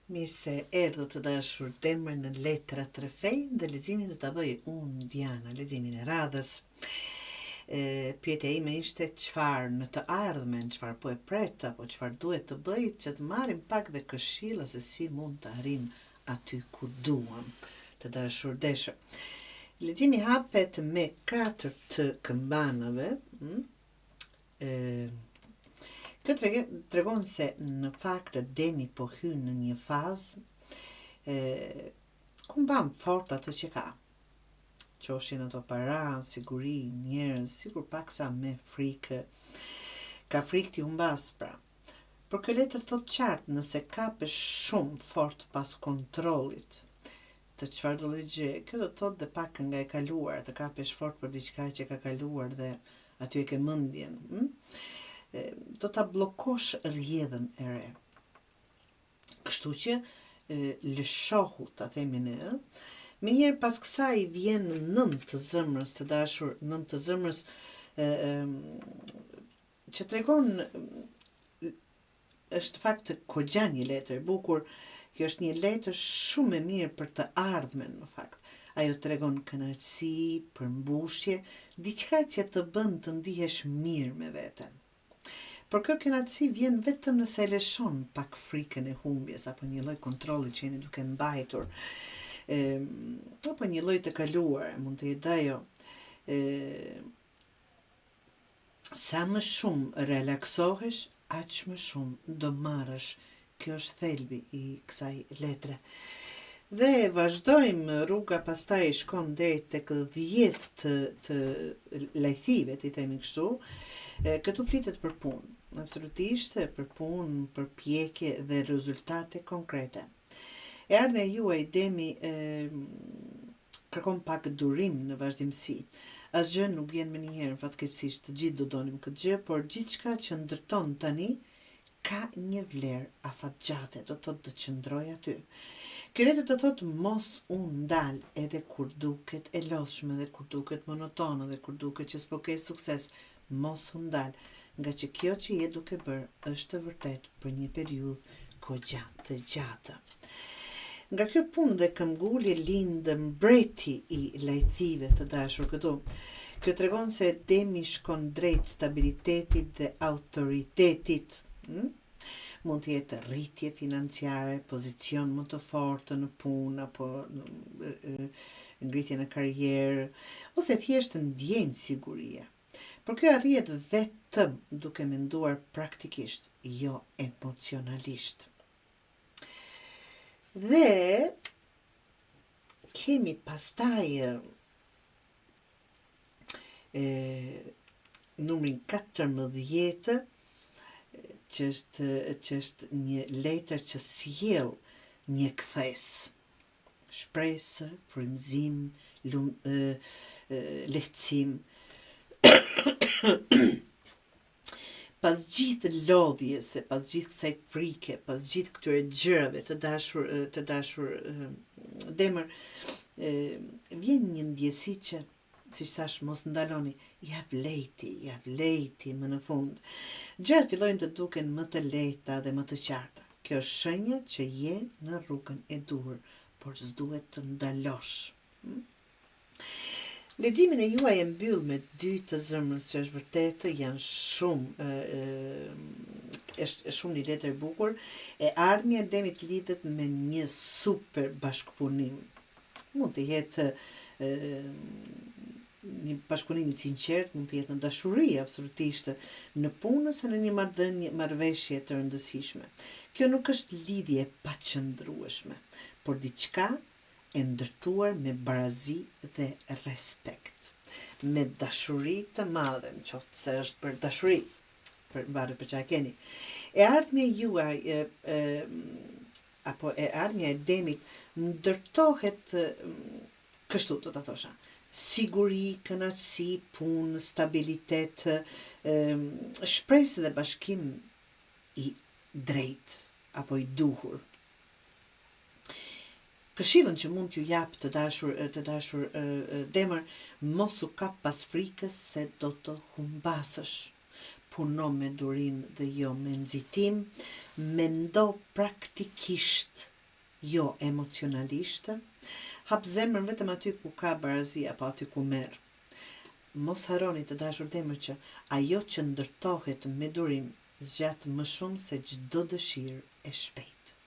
Mirë se erdhët të dashur temër në letra të refejnë dhe leximin do ta bëj unë Diana, leximin e radhës. Pyetja ime ishte çfarë në të ardhmen, çfarë po e pret apo çfarë duhet të bëj që të marrim pak dhe këshilla se si mund të arrim aty ku duam, të dashur deshër. Leximi hapet me 4 të këmbanëve. Kjo tregon se në fakt Demi po hyn në një fazë ku mban fort atë që ka. Qoshin ato para, siguri, njerëz, sigur paksa me frikë. Ka frikë t'i humbas pra. Por kjo letër thot qartë nëse kapesh shumë fort pas kontrollit të çfarë do gjë, kjo do të thotë dhe pak nga e kaluar, të kapesh fort për diçka që ka kaluar dhe aty e ke mendjen. Do ta bllokosh rrjedhën e re. Kështu që lëshohu ta themi ne. Me njerë pas kësaj vjen 9 të zemrës, të dashur, 9 të zemrës që tregon është fakt kogja një letër bukur. Kjo është një letër shumë e mirë për të ardhmen në fakt. Ajo tregon kënaqësi, përmbushje, diçka që të bën të ndihesh mirë me veten. Por kjo kënaqësi vjen vetëm nëse e lëshon pak frikën e humbjes apo një lloj kontrolli që jeni duke mbajtur. Apo një lloj të kaluar, mund të jetë ajo. Sa më shumë relaksohesh, aq më shumë do marrësh. Kjo është thelbi i kësaj letre. Dhe vazhdojmë, rruga pastaj shkon deri tek 10 të lajthive, i themi kështu. Këtu flitet për punë, absolutisht për punë, për pjekje dhe rezultate konkrete. E ardhmja juaj Demi kërkon pak durim në vazhdimsi. Asgjë nuk vjen me njëherë, fatkeqësisht të gjithë do donim këtë gjë, por gjithçka që ndërton tani ka një vlerë afatgjate, do thotë të qëndroj aty. Kjo letër do thotë mos u ndal edhe kur duket e lodhshme, edhe kur duket monotone, edhe kur duket që s'po ke sukses, mos u ndal, nga që kjo që je duke bërë është vërtet për një periudhë kogja të gjatë. Nga kjo punë dhe këmbgulje lindë mbreti i lajthive të dashur këtu. Kjo tregon se Demi shkon drejt stabilitetit dhe autoritetit. Mund të jetë rritje financiare, pozicion më të fortë në punë apo ngritje në karrierë, ose thjesht ndjenjë sigurie. Por kjo arrihet vetëm duke menduar praktikisht, jo emocionalisht. Dhe kemi pastaj numrin 14, që është një letër që sjell një kthes. Shpresë, frymëzim, lehtësim. Pas gjithë lodhjes, pas gjithë kësaj frike, pas gjithë këtyre gjërave të dashur Demër, vjen një ndjesi që, siç thash, mos ndaloni, ja vlejti më në fund. Gjërat fillojnë të duken më të lehta dhe më të qarta. Kjo është shenja që je në rrugën e duhur, por s'duhet të ndalosh. Leximin e juaj e mbyll me 2 të zemrës, që është vërtet janë shumë, është shumë një letër e bukur. E ardhmja e Demit lidhet me një super bashkëpunim. Mund të jetë një bashkëpunim i sinqert, mund të jetë në dashuri, absolutisht, në punë ose në një marrëveshje të rëndësishme. Kjo nuk është lidhje e paqëndrueshme, por diçka e ndërtuar me barazi dhe respekt, me dashuri të madhe, qoftë se është për dashuri, varet për çfarë keni. E ardhmja juaj apo e ardhmja e Demit ndërtohet kështu, do ta thosha. Siguri, kënaqësi, punë, stabilitet, shpresë dhe bashkim i drejt apo i duhur. Këshillën që mund t'ju jap të dashur Demër, mos u kap pas frikës se do të humbasësh. Puno me durim dhe jo me nxitim, mendo praktikisht jo emocionalisht. Hap zemrën vetëm aty ku ka barazi apo aty ku merr. Mos harroni të dashur demër që ajo që ndërtohet me durim zgjat më shumë se çdo dëshirë e shpejtë.